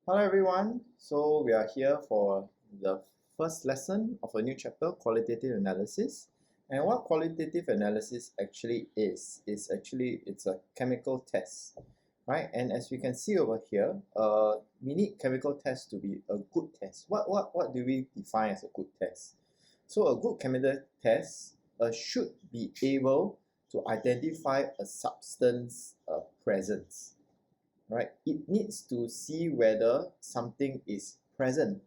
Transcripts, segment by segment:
Hello everyone, so we are here for the first lesson of a new chapter, qualitative analysis. And what qualitative analysis actually is it's a chemical test, right? And as we can see over here, we need chemical test to be a good test. What do we define as a good test? So a good chemical test should be able to identify a substance presence. Right? It needs to see whether something is present,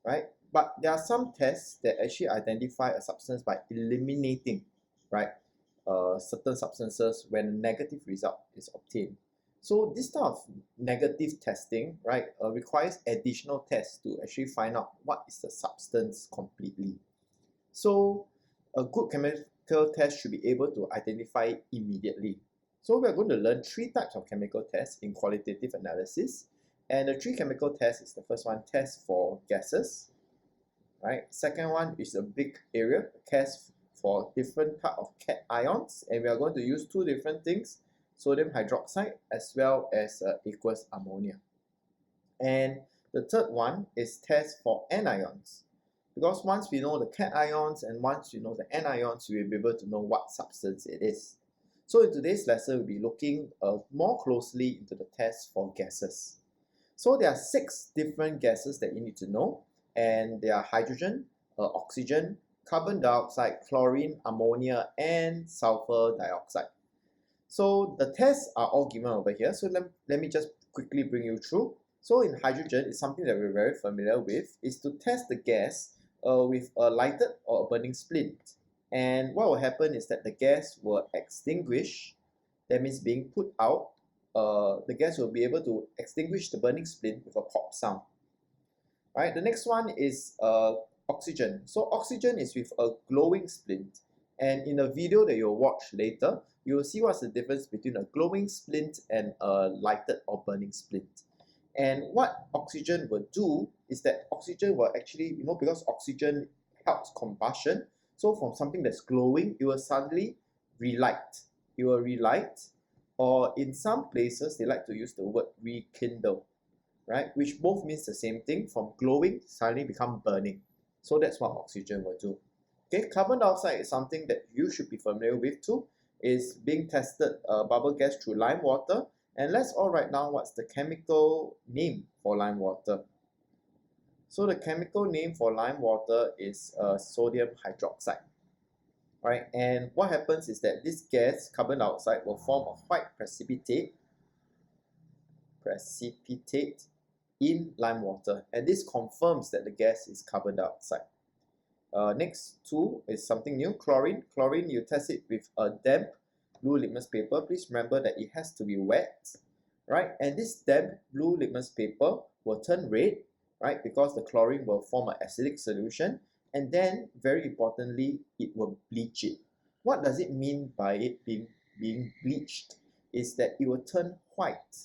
right? But there are some tests that actually identify a substance by eliminating, right, certain substances when a negative result is obtained. So this type of negative testing, right, requires additional tests to actually find out what is the substance completely. So a good chemical test should be able to identify it immediately. So we are going to learn three types of chemical tests in qualitative analysis. And the three chemical tests is the first one, test for gases. Right? Second one is a big area, test for different type of cations. And we are going to use two different things, sodium hydroxide as well as aqueous ammonia. And the third one is test for anions. Because once we know the cations and once we know the anions, we will be able to know what substance it is. So in today's lesson, we'll be looking more closely into the test for gases. So there are 6 different gases that you need to know, and they are hydrogen, oxygen, carbon dioxide, chlorine, ammonia, and sulfur dioxide. So the tests are all given over here. So let me just quickly bring you through. So in hydrogen, it's something that we're very familiar with, is to test the gas with a lighted or a burning splint. And what will happen is that the gas will extinguish, that means being put out, the gas will be able to extinguish the burning splint with a pop sound. Right, the next one is oxygen. So oxygen is with a glowing splint. And in a video that you'll watch later, you will see what's the difference between a glowing splint and a lighted or burning splint. And what oxygen will do is that oxygen will actually, because oxygen helps combustion, so from something that's glowing, it will suddenly relight. It will relight, or in some places, they like to use the word rekindle, right? Which both means the same thing, from glowing, suddenly become burning. So that's what oxygen will do. Okay, carbon dioxide is something that you should be familiar with too. It's being tested, bubble gas through limewater. And let's all write down what's the chemical name for limewater. So the chemical name for limewater is sodium hydroxide. Right? And what happens is that this gas, carbon dioxide, will form a white precipitate in limewater. And this confirms that the gas is carbon dioxide. Next two is something new, chlorine. Chlorine, you test it with a damp blue litmus paper. Please remember that it has to be wet, right? And this damp blue litmus paper will turn red, right? Because the chlorine will form an acidic solution. And then, very importantly, it will bleach it. What does it mean by it being bleached? Is that it will turn white,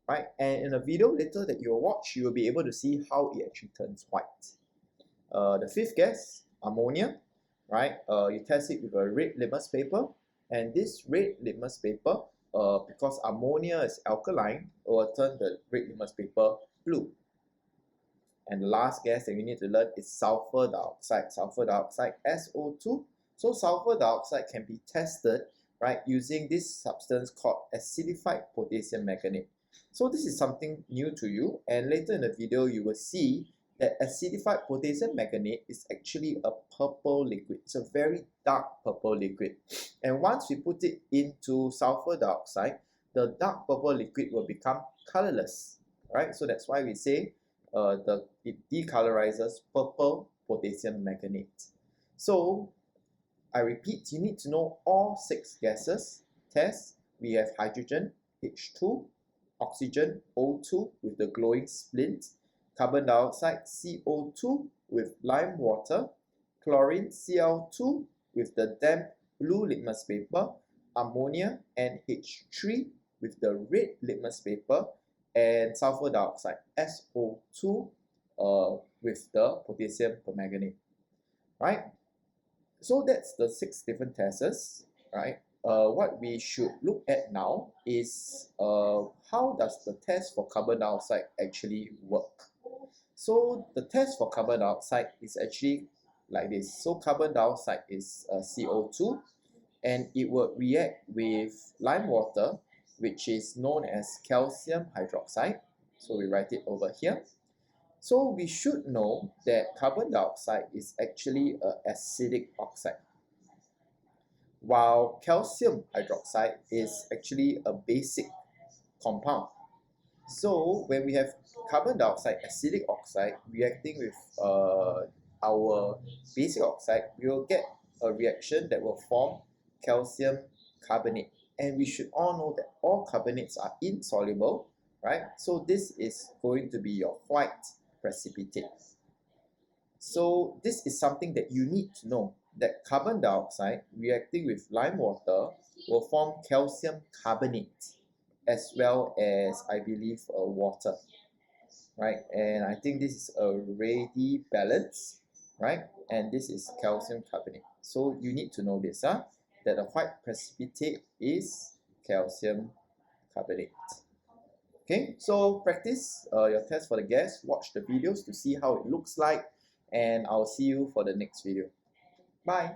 right? And in a video later that you'll watch, you will be able to see how it actually turns white. The fifth gas, ammonia, right? You test it with a red litmus paper, and this red litmus paper, because ammonia is alkaline, will turn the red litmus paper blue. And the last gas that we need to learn is sulfur dioxide. Sulfur dioxide, SO2. So sulfur dioxide can be tested, right, using this substance called acidified potassium manganate. So this is something new to you, and later in the video you will see that acidified potassium manganate is actually a purple liquid. It's a very dark purple liquid. And once we put it into sulfur dioxide, the dark purple liquid will become colorless, right? So that's why we say it decolorizes purple potassium manganate. So I repeat, you need to know all 6 gases. Test, we have hydrogen, H2, oxygen, O2 with the glowing splint, carbon dioxide, CO2 with lime water, chlorine, Cl2 with the damp blue litmus paper, ammonia, NH3 with the red litmus paper, and sulfur dioxide, SO2 with the potassium permanganate. Right? So that's the 6 different tests, right? what we should look at now is how does the test for carbon dioxide actually work. So the test for carbon dioxide is actually like this. So carbon dioxide is CO2, and it will react with lime water, which is known as calcium hydroxide. So we write it over here. So we should know that carbon dioxide is actually an acidic oxide, while calcium hydroxide is actually a basic compound. So when we have carbon dioxide acidic oxide reacting with our basic oxide, we will get a reaction that will form calcium carbonate. And we should all know that all carbonates are insoluble, right? So this is going to be your white precipitate. So this is something that you need to know, that carbon dioxide reacting with lime water will form calcium carbonate as well as, I believe, water, right? And I think this is already balanced, right? And this is calcium carbonate. So you need to know this, that the white precipitate is calcium carbonate. Okay, so practice your test for the gas, watch the videos to see how it looks like, and I'll see you for the next video. Bye.